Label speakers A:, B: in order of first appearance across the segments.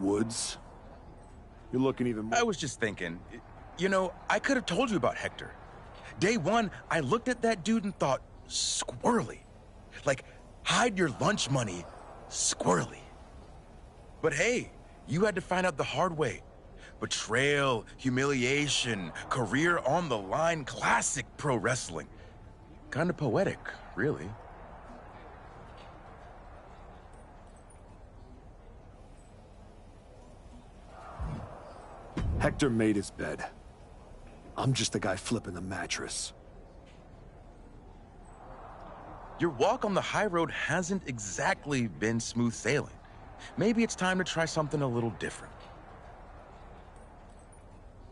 A: Woods? You're looking even more...
B: I was just thinking, you know, I could have told you about Hector. Day one, I looked at that dude and thought, squirrely. Like, hide your lunch money, squirrely. But hey, you had to find out the hard way. Betrayal, humiliation, career on the line, classic pro wrestling. Kind of poetic, really.
A: Hector made his bed. I'm just the guy flipping the mattress.
B: Your walk on the high road hasn't exactly been smooth sailing. Maybe it's time to try something a little different.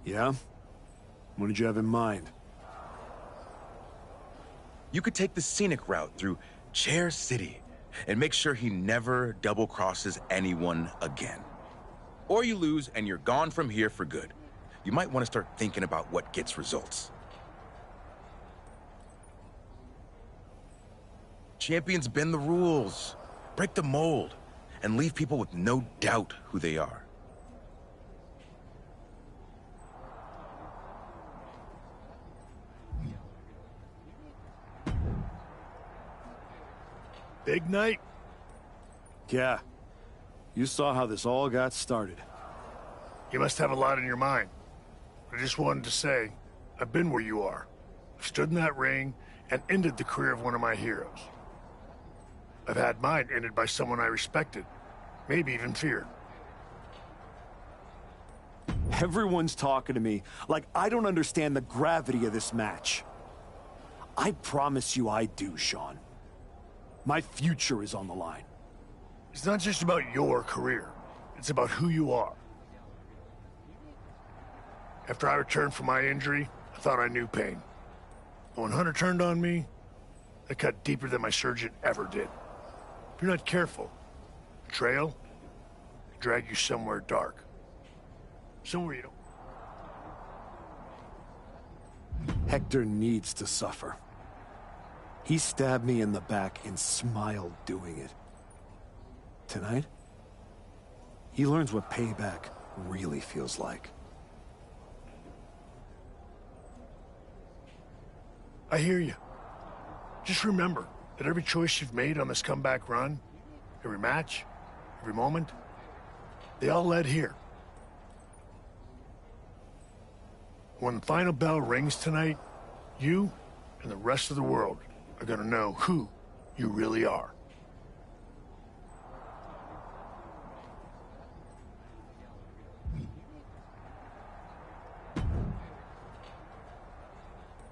A: Yeah? What did you have in mind?
B: You could take the scenic route through Chair City and make sure he never double-crosses anyone again. Or you lose and you're gone from here for good. You might want to start thinking about what gets results. Champions bend the rules, break the mold, and leave people with no doubt who they are.
C: Big night?
A: Yeah. You saw how this all got started.
C: You must have a lot in your mind. I just wanted to say, I've been where you are. I've stood in that ring and ended the career of one of my heroes. I've had mine ended by someone I respected, maybe even feared.
A: Everyone's talking to me like I don't understand the gravity of this match. I promise you I do, Sean. My future is on the line.
C: It's not just about your career. It's about who you are. After I returned from my injury, I thought I knew pain. But when Hunter turned on me, it cut deeper than my surgeon ever did. If you're not careful, betrayal can drag you somewhere dark. Somewhere you don't...
A: Hector needs to suffer. He stabbed me in the back and smiled doing it. Tonight, he learns what payback really feels like.
C: I hear you. Just remember that every choice you've made on this comeback run, every match, every moment, they all led here. When the final bell rings tonight, you and the rest of the world are gonna know who you really are.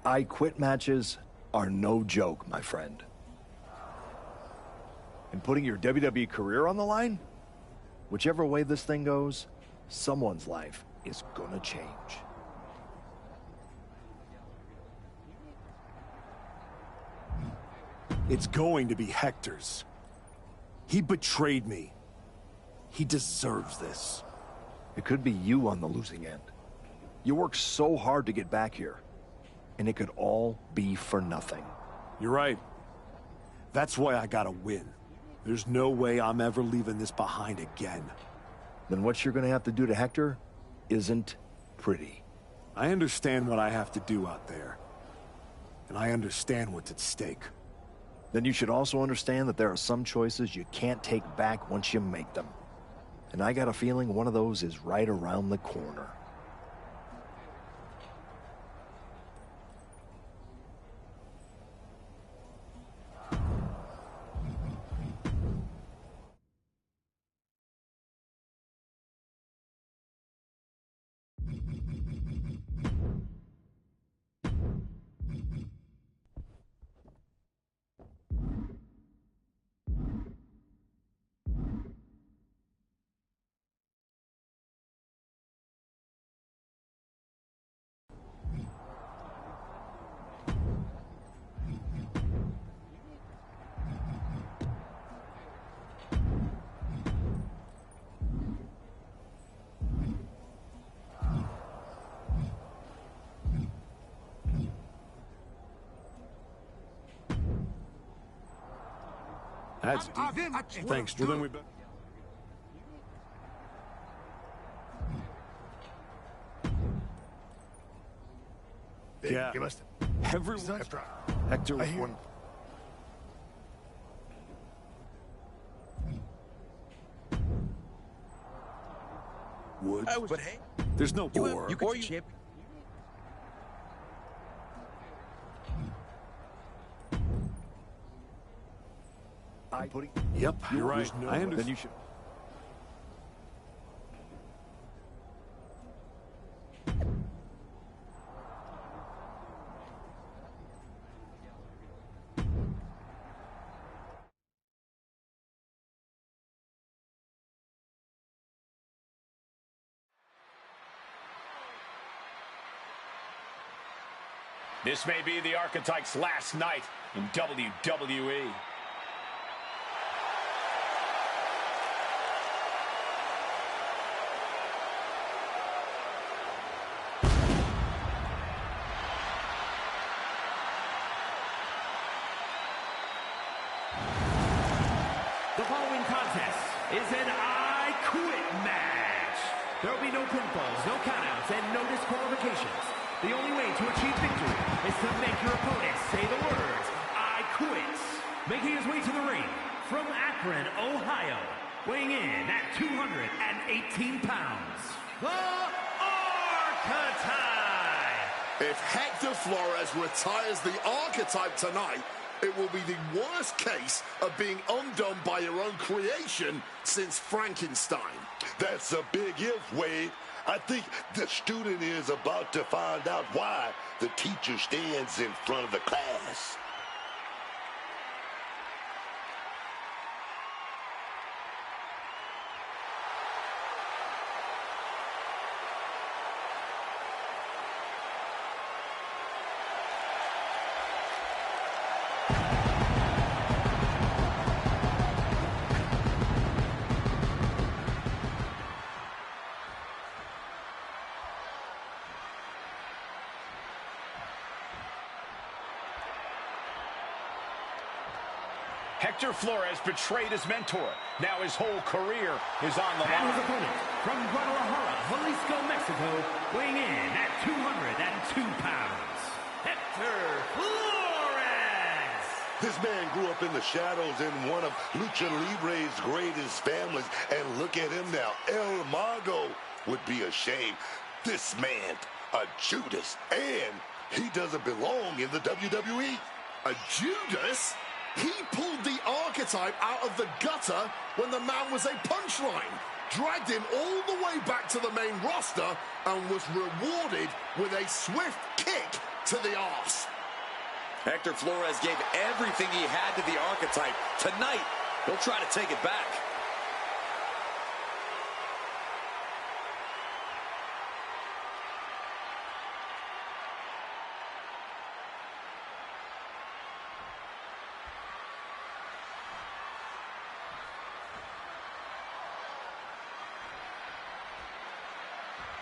D: I quit matches are no joke, my friend. And putting your WWE career on the line? Whichever way this thing goes, someone's life is gonna change.
A: It's going to be Hector's. He betrayed me. He deserves this.
D: It could be you on the losing end. You worked so hard to get back here, and it could all be for nothing.
A: You're right. That's why I gotta win. There's no way I'm ever leaving this behind again.
D: Then what you're gonna have to do to Hector isn't pretty.
A: I understand what I have to do out there. And I understand what's at stake.
D: Then you should also understand that there are some choices you can't take back once you make them. And I got a feeling one of those is right around the corner. That's deep. Thanks, Drew. Then we
A: Yeah.
C: You must
A: Everyone.
C: have tried.
A: Hector was
C: hear
A: one. Woods.
B: But hey,
A: There's no or.
B: you could champ.
A: Yep, you're right.
D: No
A: I
D: way.
A: understand.
D: Then you should.
E: This may be the Archetype's last night in WWE.
F: The following contest is an I Quit match. There will be no pinfalls, no countouts, and no disqualifications. The only way to achieve victory is to make your opponent say the words, I quit. Making his way to the ring from Akron, Ohio, weighing in at 218 pounds, the Archetype.
G: If Hector Flores retires the Archetype tonight, it will be the worst case of being undone by your own creation since Frankenstein.
H: That's a big if, Wade. I think the student is about to find out why the teacher stands in front of the class.
E: Hector Flores betrayed his mentor. Now his whole career is on the
F: And his
E: line.
F: opponent from Guadalajara, Jalisco, Mexico, weighing in at 202 pounds, Hector Flores.
H: This man grew up in the shadows in one of Lucha Libre's greatest families, and look at him now. El Mago would be ashamed. This man, a Judas, and he doesn't belong in the WWE.
G: A Judas? He pulled the Archetype out of the gutter when the man was a punchline, dragged him all the way back to the main roster, and was rewarded with a swift kick to the arse.
I: Hector Flores gave everything he had to the Archetype. Tonight, he'll try to take it back.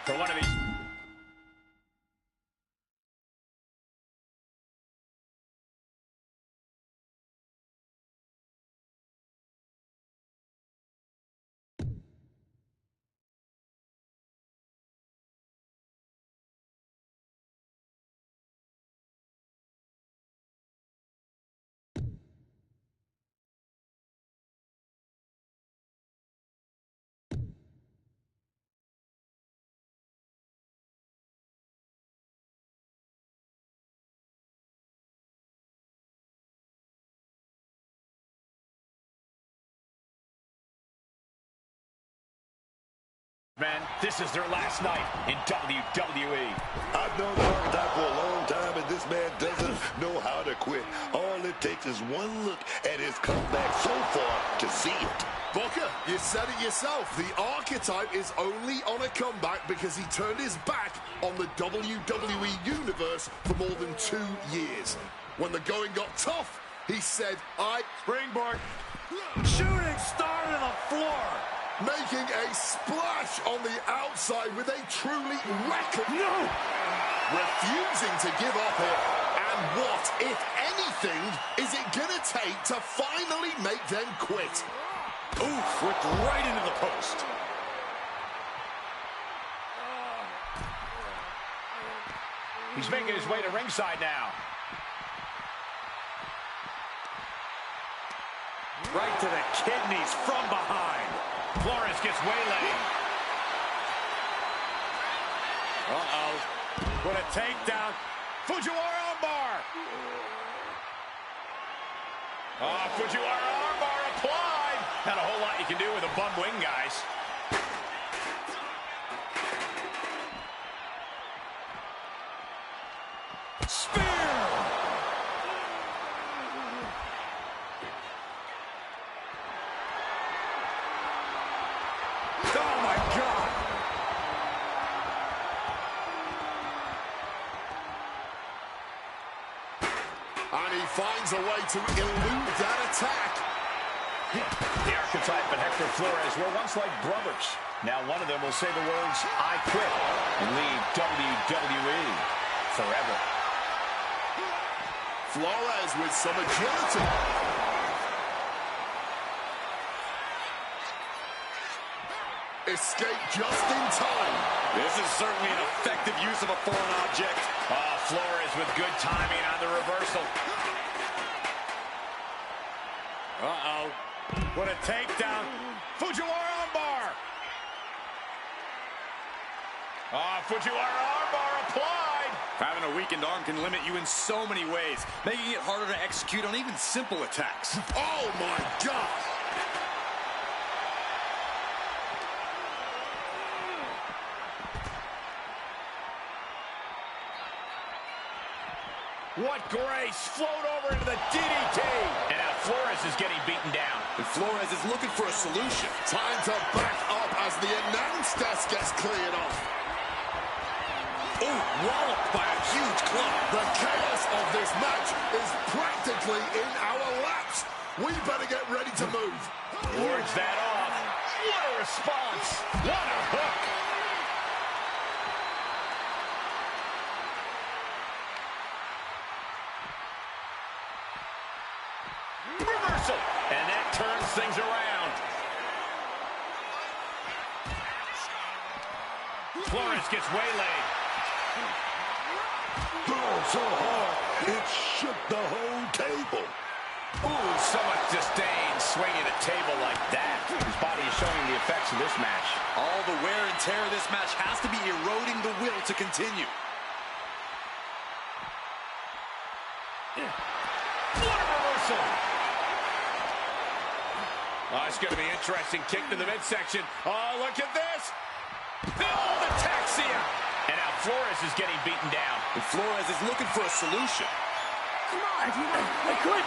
E: For one of these. Men, this is their last night in WWE.
H: I've known the Archetype for a long time, and this man doesn't know how to quit. All it takes is one look at his comeback so far to see it.
G: Booker, you said it yourself. The Archetype is only on a comeback because he turned his back on the WWE Universe for more than 2 years. When the going got tough, he said,
C: Springboard. Shooting star to the floor.
G: making a splash on the outside with a truly record.
C: No!
G: Refusing to give up here. And what, if anything, is it going to take to finally make them quit?
I: Ooh, flipped right into the post.
E: He's making his way to ringside now.
F: Right to the kidneys from behind.
E: Flores gets waylaid.
F: Uh-oh. What a takedown.
E: Fujiwara armbar. Fujiwara armbar applied. Not a whole lot you can do with a bum wing, guys. Spear.
F: Oh, my God.
G: And he finds a way to elude that attack.
E: The Archetype and Hector Flores were once like brothers. Now one of them will say the words, "I quit," and leave WWE forever.
G: Flores with some agility. Escape just in time.
I: This is certainly an effective use of a foreign object.
E: Flores with good timing on the reversal.
F: Uh-oh. What a takedown.
E: Fujiwara armbar. Fujiwara armbar applied.
I: Having a weakened arm can limit you in so many ways, making it harder to execute on even simple attacks.
G: Oh, my God.
E: What grace. Float over into the DDT. And now Flores is getting beaten down.
I: And Flores is looking for a solution.
G: Time to back up as the announce desk gets cleared off.
I: Oh, walloped by a huge club.
G: The chaos of this match is practically in our laps. We better get ready to move.
E: Wards that off. What a response. What a hook. Reversal. And that turns things around. Flores gets waylaid.
H: Throw so hard, it shook the whole table.
E: Ooh, so much disdain swinging a table like that. His body is showing the effects of this match.
I: All the wear and tear of this match has to be eroding the will to continue.
E: What a reversal. Oh, it's going to be interesting. Kick to the midsection. Oh, look at this. Oh, the taxia. And now Flores is getting beaten down.
I: And Flores is looking for a solution.
E: Come on. I quit.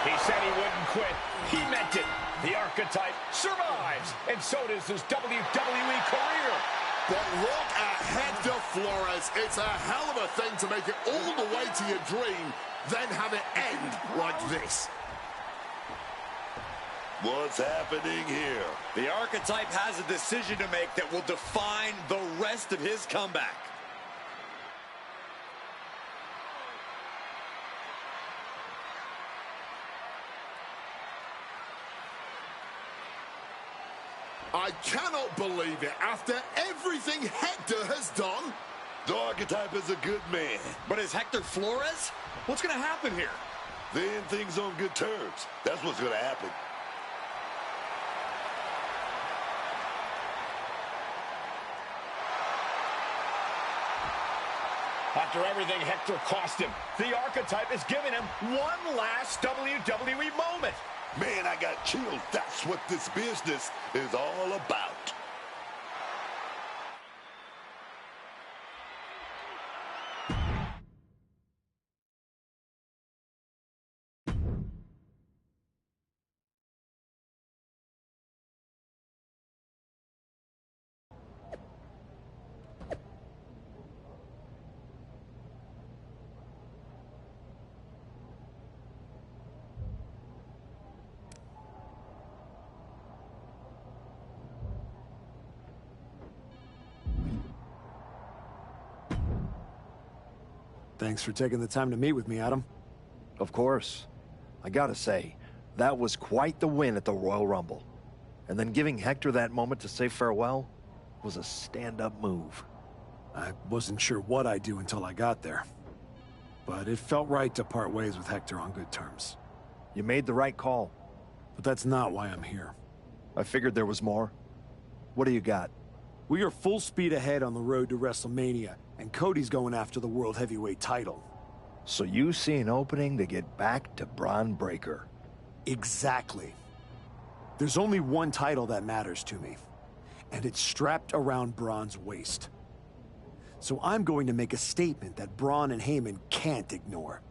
E: He said he wouldn't quit. He meant it. The Archetype survives. And so does his WWE career.
G: But look at Hector Flores. It's a hell of a thing to make it all the way to your dream, then have it end like this.
H: What's happening here?
I: The Archetype has a decision to make that will define the rest of his comeback.
G: I cannot believe it. After everything Hector has done.
H: The Archetype is a good man.
I: But is Hector Flores? What's going to happen here?
H: They end things on good terms. That's what's going to happen.
E: After everything Hector cost him, the Archetype is giving him one last WWE moment.
H: Man, I got chills. That's what this business is all about.
A: Thanks for taking the time to meet with me, Adam.
D: Of course. I gotta say, that was quite the win at the Royal Rumble. And then giving Hector that moment to say farewell was a stand-up move.
A: I wasn't sure what I'd do until I got there. But it felt right to part ways with Hector on good terms.
D: You made the right call.
A: But that's not why I'm here.
D: I figured there was more. What do you got?
A: We are full speed ahead on the road to WrestleMania, and Cody's going after the World Heavyweight title.
D: So you see an opening to get back to Bron Breakker.
A: Exactly. There's only one title that matters to me, and it's strapped around Bron's waist. So I'm going to make a statement that Braun and Heyman can't ignore.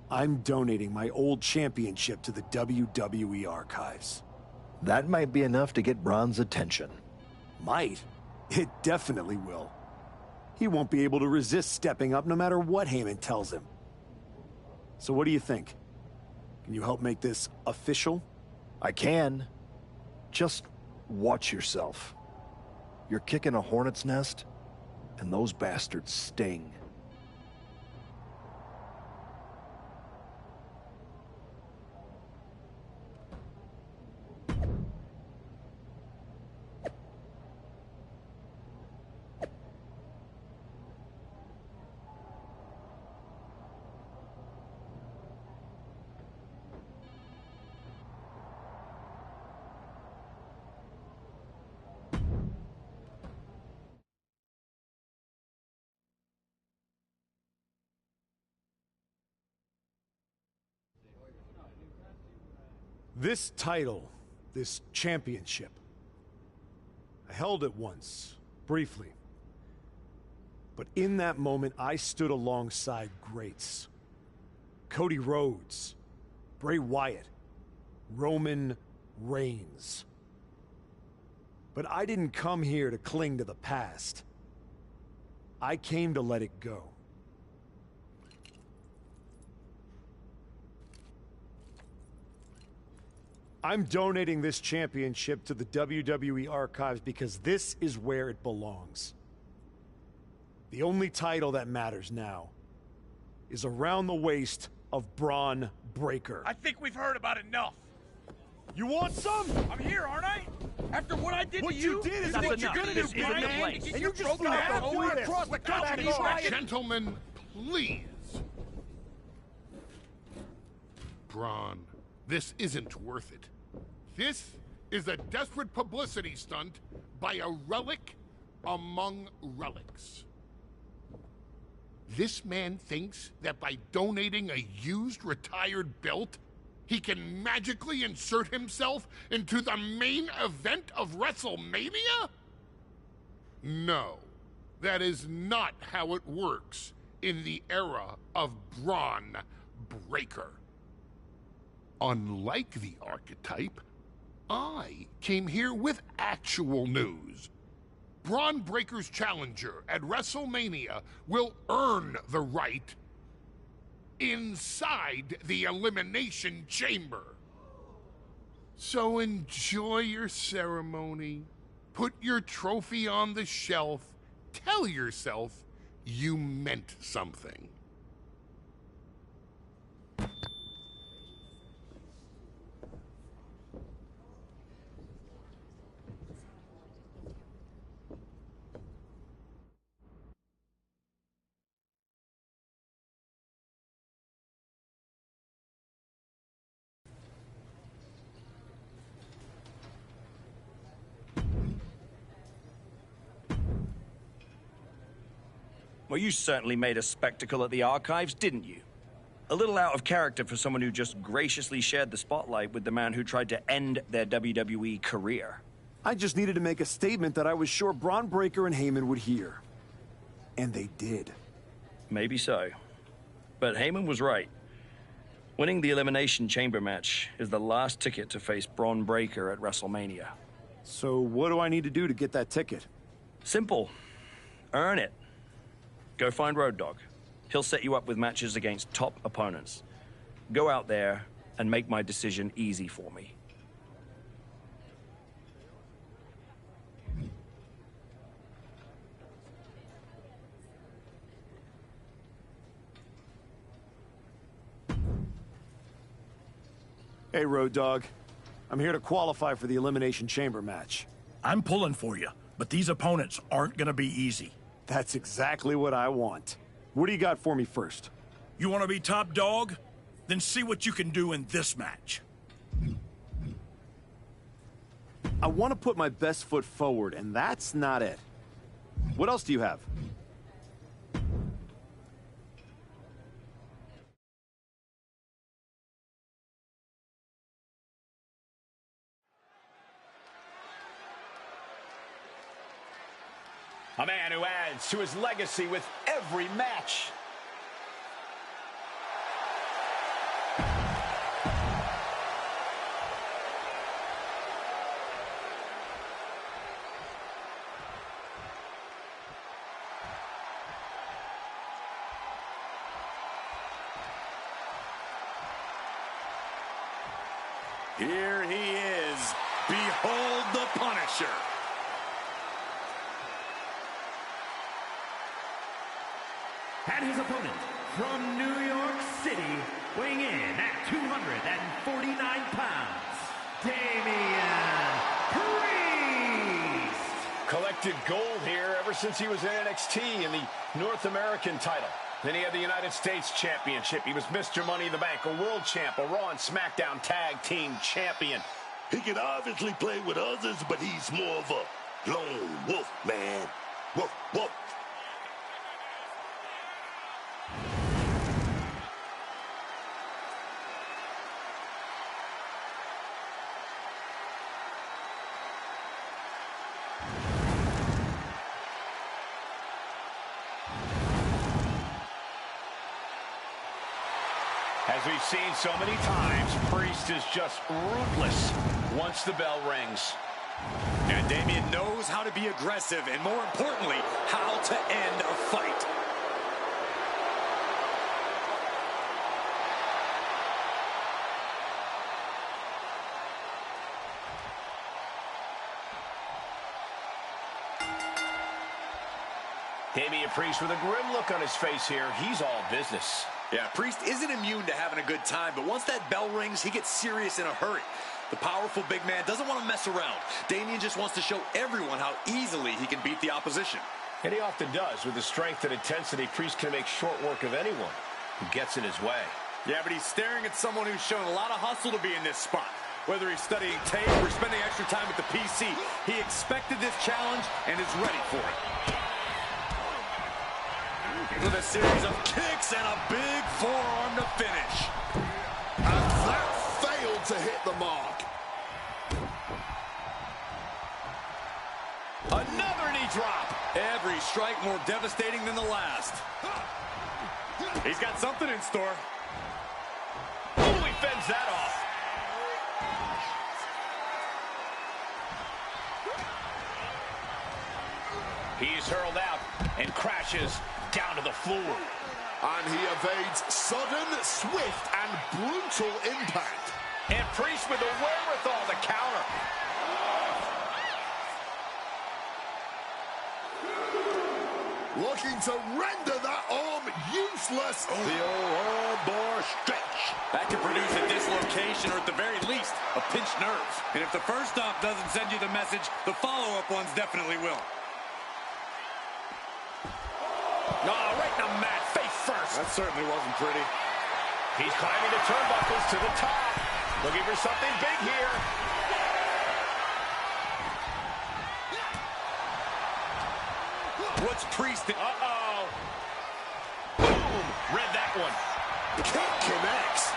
A: I'm donating my old championship to the WWE archives.
D: That might be enough to get Braun's attention.
A: Might? It definitely will. He won't be able to resist stepping up no matter what Heyman tells him. So what do you think? Can you help make this official?
D: I can. Just watch yourself. You're kicking a hornet's nest, and those bastards sting.
A: This title, this championship, I held it once, briefly. But in that moment, I stood alongside greats. Cody Rhodes, Bray Wyatt, Roman Reigns. But I didn't come here to cling to the past. I came to let it go. I'm donating this championship to the WWE archives because this is where it belongs. The only title that matters now is around the waist of Bron Breakker.
E: I think we've heard about enough.
A: You want some?
E: I'm here, aren't I? After what I did
A: What
E: to you,
A: you did is
E: what
A: what
E: you're
A: you're
E: gonna
A: gonna
E: do,
A: do,
E: Brian,
A: man.
E: to get
A: And
E: your
A: you just
E: broken
A: flew
E: ass
A: out
E: over
A: there.
E: across the country, Brian.
C: Gentlemen, please. Braun, this isn't worth it. This is a desperate publicity stunt by a relic among relics. This man thinks that by donating a used retired belt, he can magically insert himself into the main event of WrestleMania? No, that is not how it works in the era of Bron Breakker. Unlike the archetype, I came here with actual news. Bron Breakker's challenger at WrestleMania will earn the right inside the Elimination Chamber. So enjoy your ceremony, put your trophy on the shelf, tell yourself you meant something.
J: Well, you certainly made a spectacle at the archives, didn't you? A little out of character for someone who just graciously shared the spotlight with the man who tried to end their WWE career.
A: I just needed to make a statement that I was sure Bron Breakker and Heyman would hear. And they did.
J: Maybe so. But Heyman was right. Winning the Elimination Chamber match is the last ticket to face Bron Breakker at WrestleMania.
A: So what do I need to do to get that ticket?
J: Simple. Earn it. Go find Road Dogg. He'll set you up with matches against top opponents. Go out there and make my decision easy for me.
A: Hey, Road Dogg. I'm here to qualify for the Elimination Chamber match.
E: I'm pulling for you.
K: But these opponents aren't going to be easy.
A: That's exactly what I want. What do you got for me first?
K: You want to be top dog? Then see what you can do in this match.
A: I want to put my best foot forward, and that's not it. What else do you have?
E: A man who adds to his legacy with every match.
I: Here he is. Behold the Punisher.
F: And his opponent from New York City, weighing in at 249 pounds, Damian Priest.
E: Collected gold here ever since he was in NXT in the North American title. Then he had the United States Championship. He was Mr. Money in the Bank, a world champ, a Raw and SmackDown Tag Team Champion.
H: He can obviously play with others, but he's more of a lone wolf, man. Woof, woof.
E: As we've seen so many times, Priest is just ruthless once the bell rings.
I: And Damian knows how to be aggressive and, more importantly, how to end a fight.
E: Damian Priest with a grim look on his face here. He's all business.
I: Yeah, Priest isn't immune to having a good time, but once that bell rings, he gets serious in a hurry. The powerful big man doesn't want to mess around. Damian just wants to show everyone how easily he can beat the opposition.
E: And he often does. With the strength and intensity, Priest can make short work of anyone who gets in his way.
I: Yeah, but he's staring at someone who's shown a lot of hustle to be in this spot. Whether he's studying tape or spending extra time at the PC, he expected this challenge and is ready for it. With a series of kicks and a big forearm to finish.
G: And that failed to hit the mark.
I: Another knee drop. Every strike more devastating than the last. He's got something in store.
E: Oh, he fends that off. He's hurled out and crashes down to the floor.
G: And he evades sudden, swift, and brutal impact.
E: And Priest with the wherewithal to counter.
G: Looking to render that arm useless.
H: The old arm bar stretch.
I: That could produce a dislocation or at the very least, a pinched nerve. And if the first stop doesn't send you the message, the follow-up ones definitely will.
E: Right in the mat, face first.
I: That certainly wasn't pretty.
E: He's climbing the turnbuckles to the top. Looking for something big here.
I: What's Priest?
E: Uh-oh. Boom! Read that one.
G: Kick connects.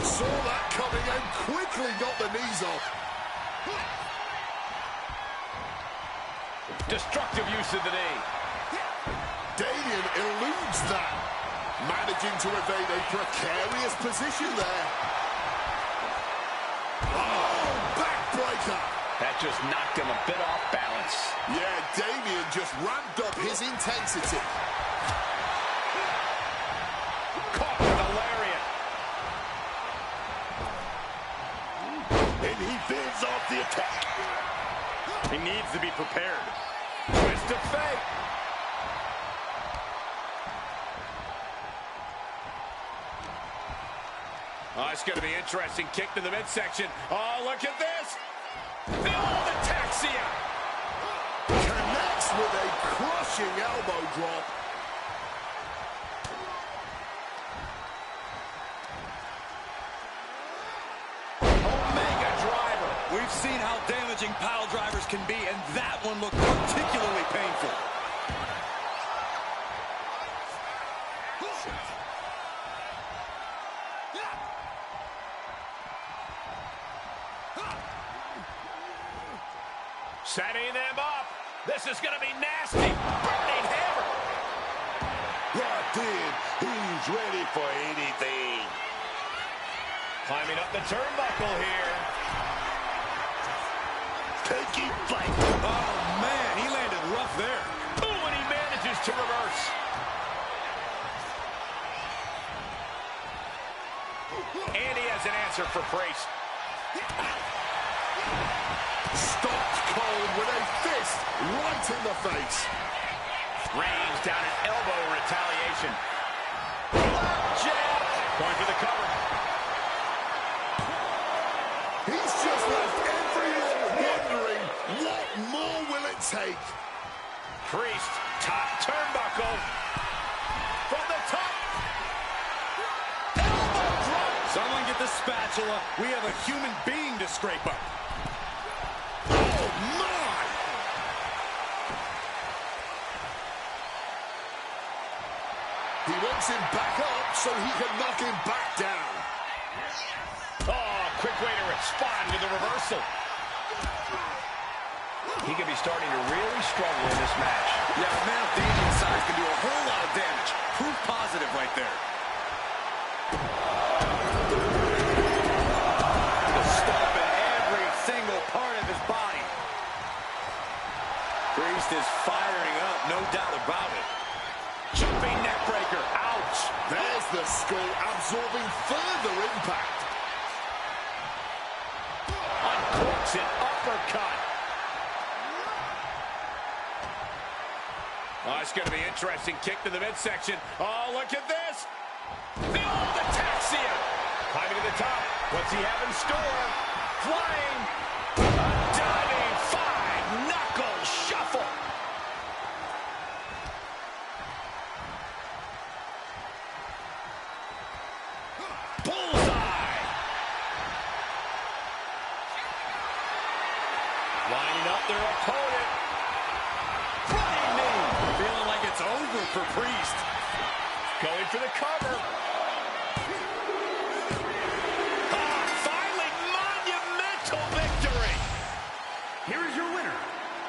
G: Saw that coming and quickly got the knees off.
E: Destructive use of the knee.
G: Damian eludes that. Managing to evade a precarious position there. Oh, backbreaker.
E: That just knocked him a bit off balance.
G: Yeah, Damian just ramped up his intensity.
E: Caught with a lariat.
H: And he fends off the attack.
I: He needs to be prepared.
E: Twist of fate.
I: Oh, it's going to be interesting. Kick to the midsection. Oh, look at this.
E: The old ataxia.
G: Connects with a crushing elbow drop.
E: Omega driver.
I: We've seen how damaging pile drivers can be, and that one looked particularly painful.
E: Setting them up. This is going to be nasty. Burning hammer.
H: Locked in. He's ready for anything.
E: Climbing up the turnbuckle here.
H: Taking flight.
I: Oh, man, he landed rough there.
E: Ooh, and he manages to reverse. And he has an answer for Priest.
G: Stopped cold with a fist right in the face.
E: Range down an elbow retaliation. Jab. Going for the cover.
G: He's just left everyone wondering what more will it take.
E: Priest, top turnbuckle. From the top. Elbow drop.
I: Someone get the spatula. We have a human being to scrape up.
G: Oh, my! He wants him back up so he can knock him back down.
E: Oh, quick way to respond to the reversal. He could be starting to really struggle in this match.
I: Yeah, a man of Damian's size can do a whole lot of damage. Proof positive right there. The stomp in every single part of his body. Priest is firing up, no doubt about it.
E: Jumping neck breaker. Ouch.
G: There's the skull absorbing further impact.
E: Uncorks an uppercut. Oh, it's going to be interesting. Kick to the midsection. Oh, look at this. The old ataxia. Climbing to the top. What's he have in store? Flying. A diving five-knuckle shuffle. Bullseye. Lining up their opponent. Running knee.
I: Feeling like it's over for Priest.
E: Going for the cover. Finally, monumental victory.
F: Here is your winner,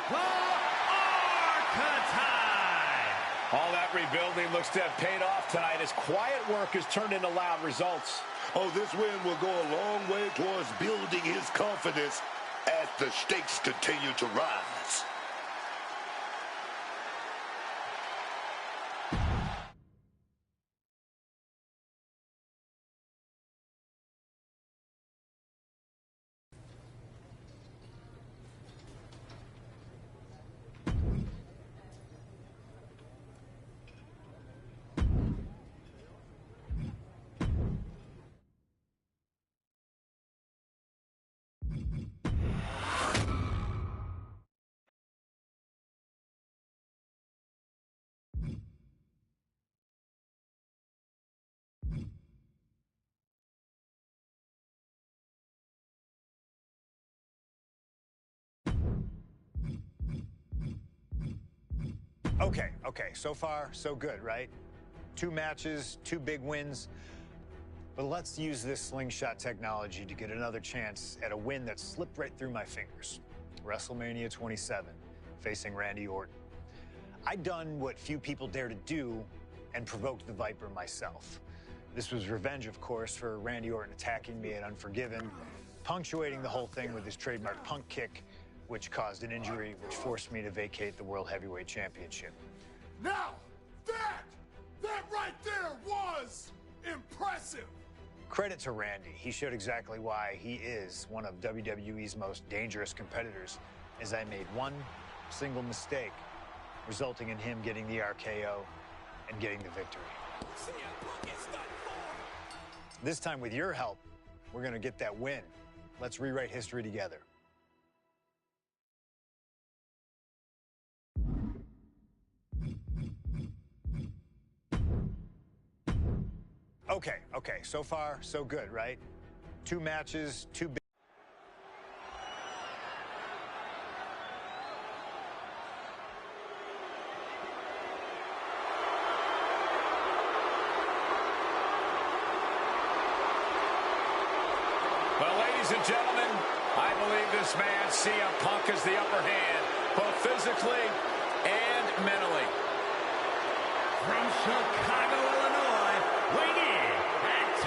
F: the Archetype.
E: All that rebuilding looks to have paid off tonight as quiet work has turned into loud results.
H: Oh, this win will go a long way towards building his confidence as the stakes continue to rise.
L: Okay, so far, so good, right? 2 matches, 2 big wins. But let's use this slingshot technology to get another chance at a win that slipped right through my fingers. WrestleMania 27, facing Randy Orton. I'd done what few people dare to do and provoked the Viper myself. This was revenge, of course, for Randy Orton attacking me at Unforgiven, punctuating the whole thing with his trademark punk kick, which caused an injury, which forced me to vacate the World Heavyweight Championship.
C: Now, that right there was impressive.
L: Credit to Randy. He showed exactly why he is one of WWE's most dangerous competitors, as I made one single mistake, resulting in him getting the RKO and getting the victory. This time, with your help, we're going to get that win. Let's rewrite history together. Okay. So far, so good, right? 2 matches, 2 big...
E: Well, ladies and gentlemen, I believe this man, CM Punk, has the upper hand, both physically and mentally.
F: From Chicago, Illinois, weighing in at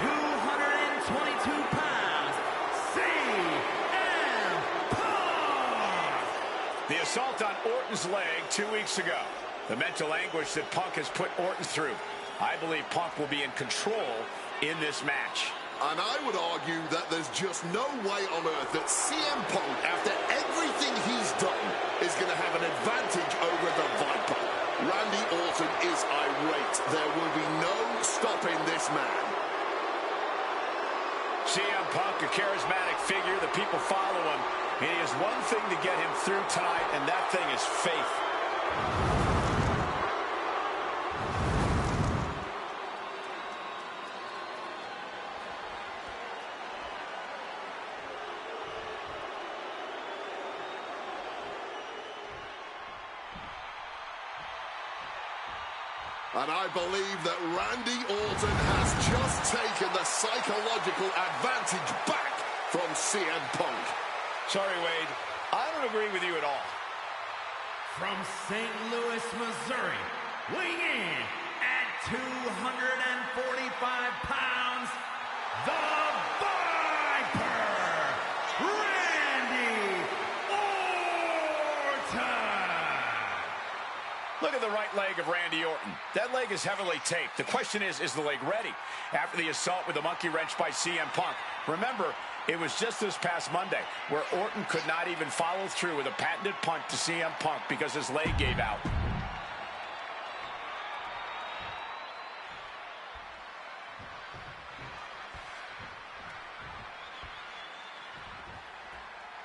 F: 222 pounds, CM Punk!
E: The assault on Orton's leg 2 weeks ago. The mental anguish that Punk has put Orton through. I believe Punk will be in control in this match.
G: And I would argue that there's just no way on earth that CM Punk, after everything he's done, is going to have an advantage over the Viper. Randy Orton is irate. There will be no stopping this man.
E: CM Punk, a charismatic figure. The people follow him. And he has one thing to get him through tonight, and that thing is faith.
G: And I believe that Randy Orton has just taken the psychological advantage back from CM Punk.
E: Sorry, Wade. I don't agree with you at all.
F: From St. Louis, Missouri, weighing in at 245 pounds, the Viper, Randy Orton!
E: Look at the right leg of Randy Orton. That leg is heavily taped. The question is the leg ready? After the assault with the monkey wrench by CM Punk. Remember, it was just this past Monday where Orton could not even follow through with a patented punt to CM Punk because his leg gave out.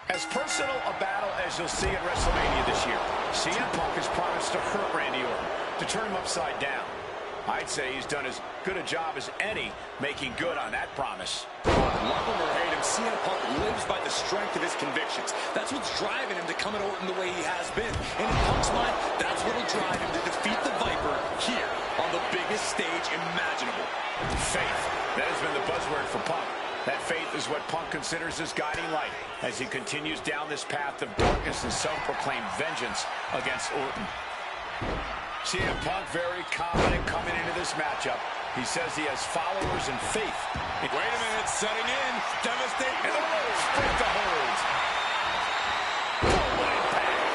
E: As personal a battle as you'll see at WrestleMania this year, CM Punk has promised to hurt Randy Orton, to turn him upside down. I'd say he's done as good a job as any making good on that promise.
I: Love him or hate him, CM Punk lives by the strength of his convictions. That's what's driving him to come at Orton the way he has been. And in Punk's mind, that's what'll drive him to defeat the Viper here on the biggest stage imaginable.
E: Faith. That has been the buzzword for Punk. That faith is what Punk considers his guiding light as he continues down this path of darkness and self-proclaimed vengeance against Orton. CM Punk very confident coming into this matchup. He says he has followers and faith.
I: Wait a minute, setting in. Devastating.
E: And straight to holds. Boom, impact.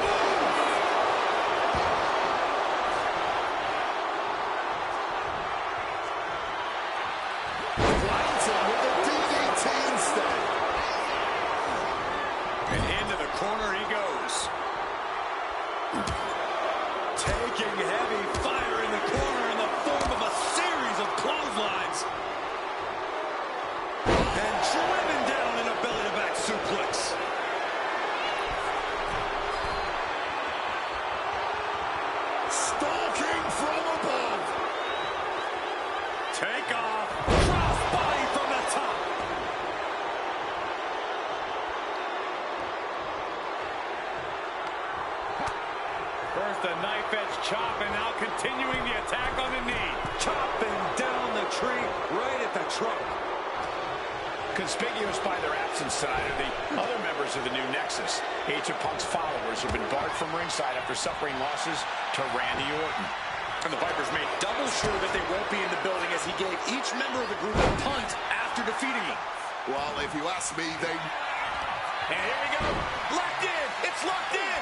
E: Boom.
G: Clanton with the DDT instead.
I: And into the corner he goes. Taking heavy fire in the corner in the form of a series of clotheslines. And driven down in a belly-to-back suplex.
G: Stalking from above.
I: Take off. Cross body from the top.
F: First a knife edge chop, and now continuing the attack on the knee.
I: Chopping down the tree right at the trunk.
E: Conspicuous by their absence tonight are the other members of the new Nexus. Each of Punk's followers have been barred from ringside after suffering losses to Randy Orton.
I: And the Vipers made double sure that they won't be in the building as he gave each member of the group a punt after defeating them.
G: Well, if you ask me, they...
E: And here we go. Locked in. It's locked in.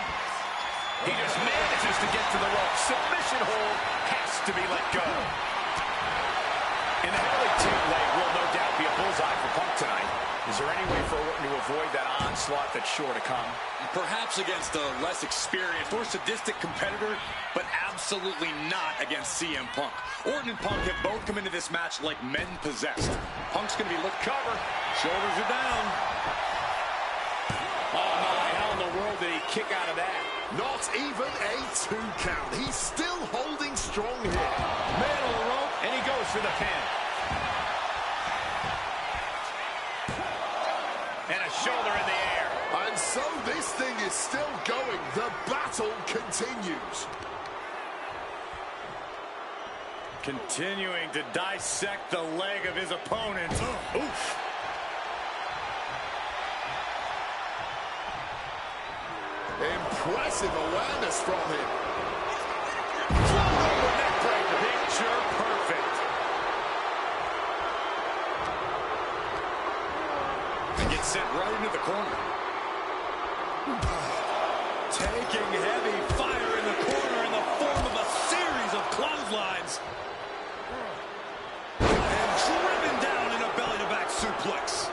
E: He just manages to get to the rope. Submission hold has to be let go. And the heavily taped leg will no doubt be a bullseye for Punk tonight. Is there any way for Orton to avoid that onslaught that's sure to come?
I: Perhaps against a less experienced or sadistic competitor, but absolutely not against CM Punk. Orton and Punk have both come into this match like men possessed. Punk's going to be looked cover. Shoulders are down.
E: Oh, my. How in the world did he kick out of that?
G: Not even a 2 count. He's still holding strong here.
E: Middle rope, and he goes for the pin. And a shoulder in the air.
G: And so this thing is still going. The battle continues.
E: Continuing to dissect the leg of his opponent. Oof.
G: Impressive awareness from him.
E: Float over neck breaker. Picture perfect.
I: And gets sent right into the corner.
E: Taking heavy fire in the corner in the form of a series of clotheslines. And driven down in a belly-to-back suplex.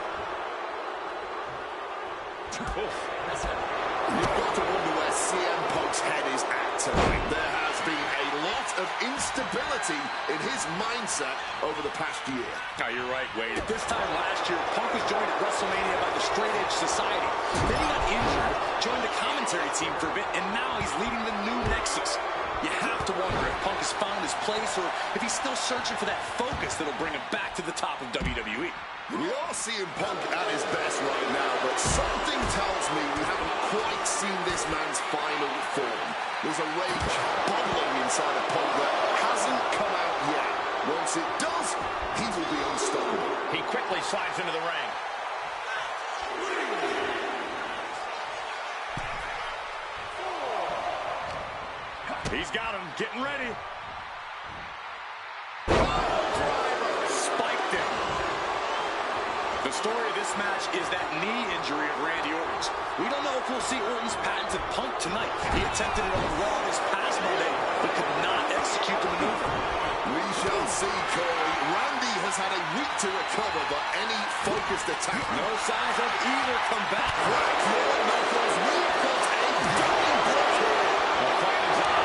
G: You've got to wonder where CM Punk's head is at tonight. There has been a lot of instability in his mindset over the past year.
E: Oh, you're right, Wade.
I: This time last year, Punk was joined at WrestleMania by the Straight Edge Society. Then he got injured, joined the commentary team for a bit, and now he's leading the new Nexus. You have to wonder if Punk has found his place or if he's still searching for that focus that'll bring him back to the top of WWE.
G: We are seeing Punk at his best right now, but something tells me we haven't quite seen this man's final form. There's a rage bubbling inside of Punk that hasn't come out yet. Once it does, he will be unstoppable.
E: He quickly slides into the ring. He's got him, getting ready.
I: Spiked him. The story of this match is that knee injury of Randy Orton's. We don't know if we'll see Orton's patented Punk tonight. He attempted it on Raw this past Monday, but could not execute the maneuver.
G: We shall see, Corey. Randy has had a week to recover, but any focused attack...
I: No signs of either comeback.
G: Crack your knuckles. We've got a dummy block here.
E: The fight is on.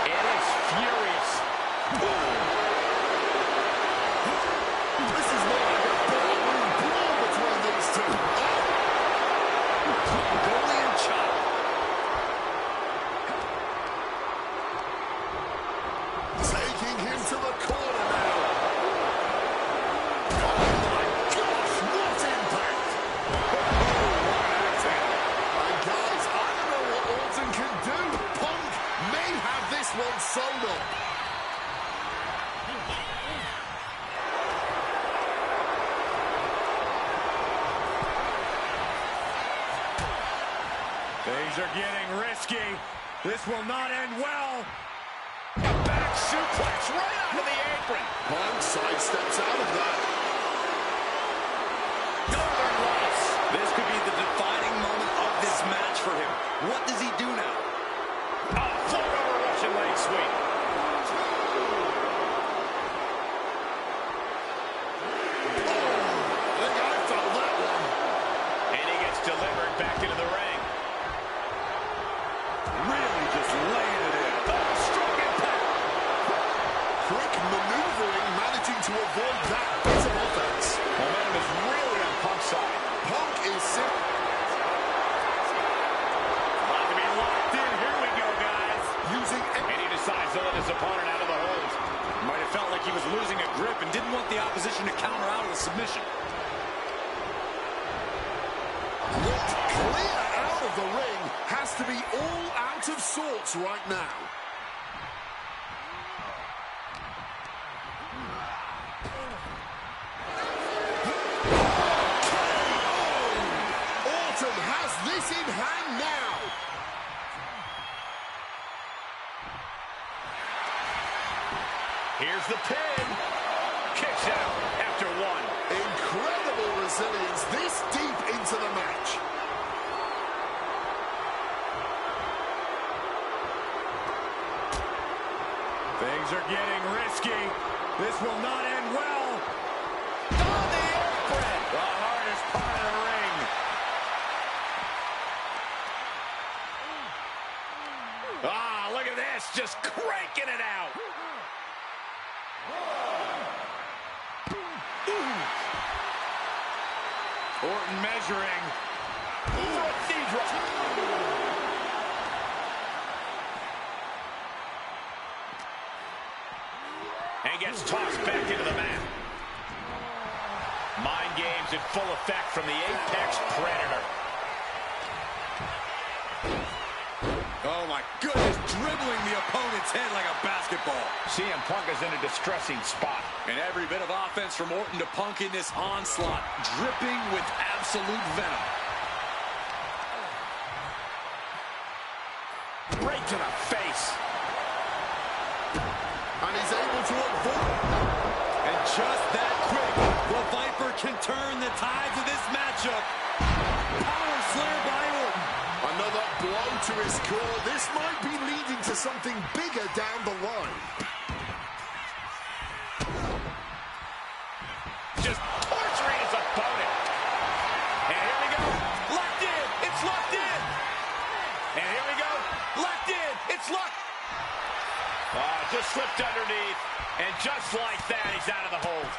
E: It is furious.
G: This is more like a ballroom brawl between these two.
I: Mongolian chop.
G: Taking him to the corner now. Oh my gosh, what impact! And guys, I don't know what Orton can do. Punk may have this one sewn up.
K: Things are getting risky. This will not end well.
E: A back suplex right onto the apron.
G: Punk sidesteps out of that.
E: Northern Lights.
I: This could be the defining moment of this match for him. What does he do now?
E: Float over Russian leg sweep.
G: I think I felt that one.
E: And he gets delivered back into the ring.
I: Really just laying it in.
E: Strong impact.
G: Quick maneuvering, managing to avoid that bit of offense.
E: Momentum is really on Punk's side.
G: Punk is
E: About to be locked in. Here we go, guys.
G: using...
E: And he decides to let his opponent out of the hold.
I: Might have felt like he was losing a grip and didn't want the opposition to counter out of the submission.
G: Looked clear out of the ring. Has to be all out of sorts right now. Orton has this in hand now.
E: Here's the pin. Kicks out after one.
G: Incredible resilience this deep into the match.
K: Things are getting risky. This will not end well.
E: On the apron. The hardest part of the ring. Ah, look at this. Just cranking it out. Orton measuring. Front knee drop. And gets tossed back into the mat. games in full effect from the Apex Predator.
I: Oh my goodness, dribbling the opponent's head like a basketball.
E: CM Punk is in a distressing spot.
I: And every bit of offense from Orton to Punk in this onslaught, dripping with absolute venom.
E: Right to the face.
G: And he's able to avoid.
I: And just that quick, the Viper can turn the tides of this matchup. Power slam by Orton.
G: Another blow to his core. This might be leading to something bigger down the line.
E: Just torturing his opponent. And here we go. Locked in. It's locked in. And here we go. Locked in. It's locked. Just slipped underneath. And just like that, he's out of the hold.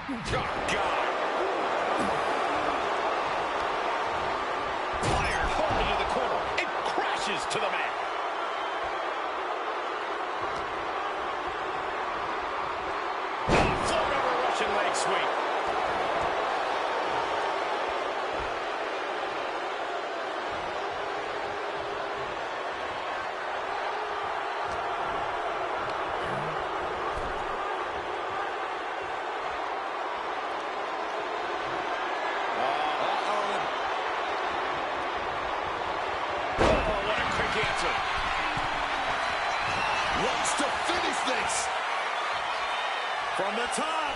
E: Oh, God. Fired hard into the corner. It crashes to the mat. Float over Russian leg sweep.
G: Wants to finish this.
F: From the top.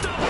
F: Double